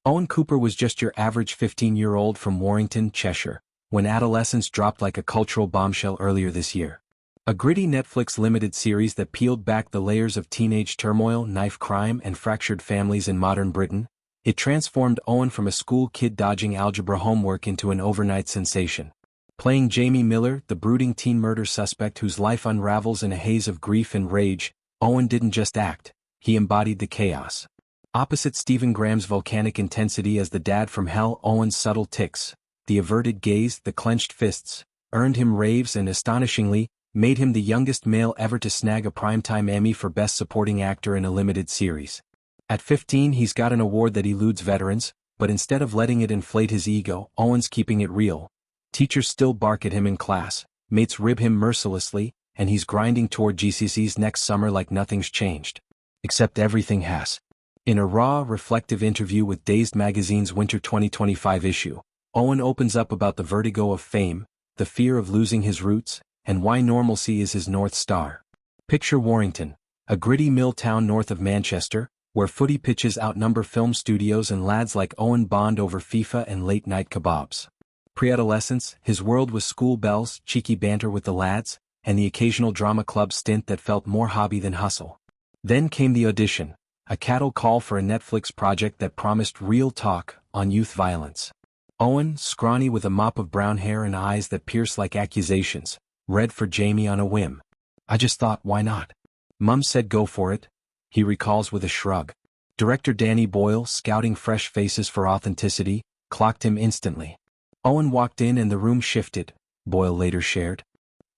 Owen Cooper was just your average 15-year-old from Warrington, Cheshire, when Adolescence dropped like a cultural bombshell earlier this year. A gritty Netflix limited series that peeled back the layers of teenage turmoil, knife crime, and fractured families in modern Britain. It transformed Owen from a school kid dodging algebra homework into an overnight sensation. Playing Jamie Miller, the brooding teen murder suspect whose life unravels in a haze of grief and rage, Owen didn't just act, he embodied the chaos. Opposite Stephen Graham's volcanic intensity as the dad from hell, Owen's subtle tics, the averted gaze, the clenched fists, earned him raves and astonishingly, made him the youngest male ever to snag a primetime Emmy for Best Supporting Actor in a limited series. At 15 he's got an award that eludes veterans, but instead of letting it inflate his ego, Owen's keeping it real. Teachers still bark at him in class, mates rib him mercilessly, and he's grinding toward GCSEs next summer like nothing's changed. Except everything has. In a raw, reflective interview with Dazed magazine's Winter 2025 issue, Owen opens up about the vertigo of fame, the fear of losing his roots, and why normalcy is his North Star. Picture Warrington, a gritty mill town north of Manchester, where footy pitches outnumber film studios and lads like Owen bond over FIFA and late-night kebabs. Pre-adolescence, his world was school bells, cheeky banter with the lads, and the occasional drama club stint that felt more hobby than hustle. Then came the audition, a cattle call for a Netflix project that promised real talk on youth violence. Owen, scrawny with a mop of brown hair and eyes that pierce like accusations, read for Jamie on a whim. I just thought, why not? Mum said go for it, he recalls with a shrug. Director Danny Boyle, scouting fresh faces for authenticity, clocked him instantly. Owen walked in and the room shifted, Boyle later shared.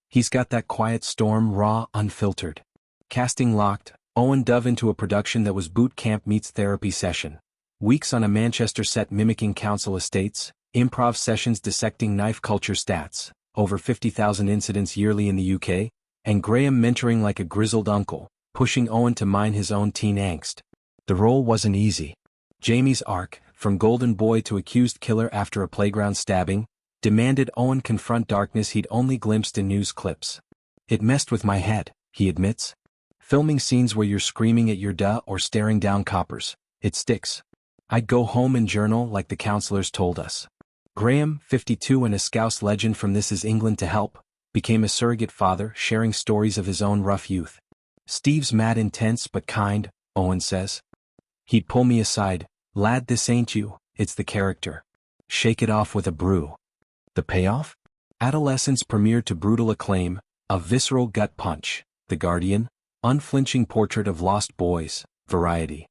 He's got that quiet storm, raw, unfiltered. Casting locked, Owen dove into a production that was boot camp meets therapy session. Weeks on a Manchester set mimicking council estates, improv sessions dissecting knife culture stats, over 50,000 incidents yearly in the UK, and Graham mentoring like a grizzled uncle, pushing Owen to mine his own teen angst. The role wasn't easy. Jamie's arc, from golden boy to accused killer after a playground stabbing, demanded Owen confront darkness he'd only glimpsed in news clips. It messed with my head, he admits. Filming scenes where you're screaming at your duh or staring down coppers, it sticks. I'd go home and journal like the counselors told us. Graham, 52 and a Scouse legend from This Is England to Help, became a surrogate father, sharing stories of his own rough youth. Steve's mad intense but kind, Owen says. He'd pull me aside, lad, this ain't you, it's the character. Shake it off with a brew. The payoff? Adolescence premiered to brutal acclaim, a visceral gut punch, The Guardian, unflinching portrait of lost boys, Variety.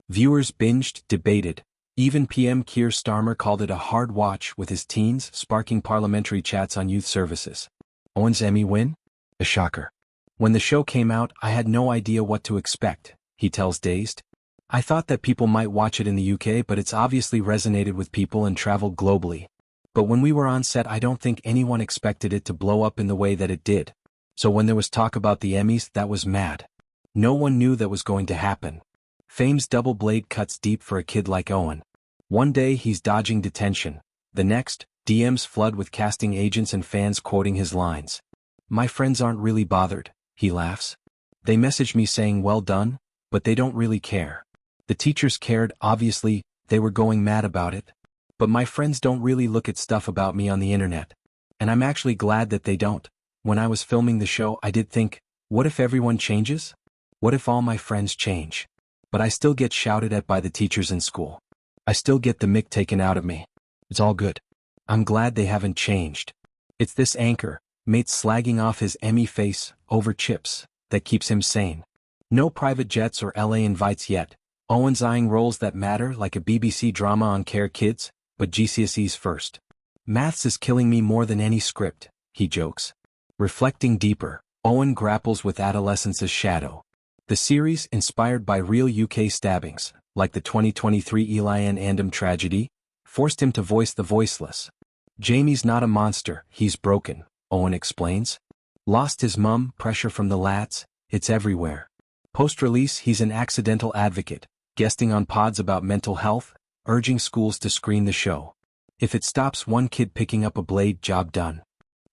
Viewers binged, debated. Even PM Keir Starmer called it a hard watch with his teens sparking parliamentary chats on youth services. Owen's Emmy win? A shocker. When the show came out, I had no idea what to expect, he tells Dazed. I thought that people might watch it in the UK, but it's obviously resonated with people and traveled globally. But when we were on set, I don't think anyone expected it to blow up in the way that it did. So when there was talk about the Emmys, that was mad. No one knew that was going to happen. Fame's double blade cuts deep for a kid like Owen. One day he's dodging detention. The next, DMs flood with casting agents and fans quoting his lines. My friends aren't really bothered, he laughs. They message me saying well done, but they don't really care. The teachers cared, obviously, they were going mad about it. But my friends don't really look at stuff about me on the internet. And I'm actually glad that they don't. When I was filming the show, I did think, what if everyone changes? What if all my friends change? But I still get shouted at by the teachers in school. I still get the mick taken out of me. It's all good. I'm glad they haven't changed. It's this anchor, mates slagging off his Emmy face over chips, that keeps him sane. No private jets or LA invites yet. Owen's eyeing roles that matter like a BBC drama on Care Kids, but GCSEs first. Maths is killing me more than any script, he jokes. Reflecting deeper, Owen grapples with Adolescence's shadow. The series, inspired by real UK stabbings, like the 2023 Eli and Andam tragedy, forced him to voice the voiceless. Jamie's not a monster, he's broken, Owen explains. Lost his mum, pressure from the lads, it's everywhere. Post-release, he's an accidental advocate, guesting on pods about mental health, urging schools to screen the show. If it stops one kid picking up a blade, job done.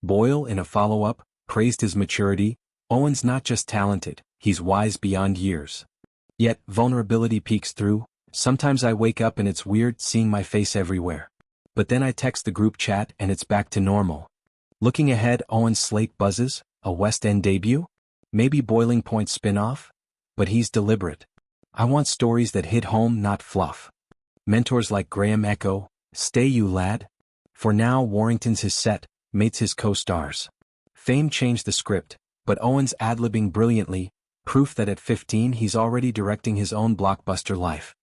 Boyle, in a follow-up, praised his maturity. Owen's not just talented, he's wise beyond years. Yet, vulnerability peeks through, Sometimes I wake up and it's weird seeing my face everywhere. But then I text the group chat and it's back to normal. Looking ahead, Owen's slate buzzes, a West End debut? Maybe Boiling Point spin-off? But he's deliberate. I want stories that hit home, not fluff. Mentors like Graham echo, "Stay you lad." For now, Warrington's his set, mates his co-stars. Fame changed the script, but Owen's ad-libbing brilliantly, proof that at 15 he's already directing his own blockbuster life.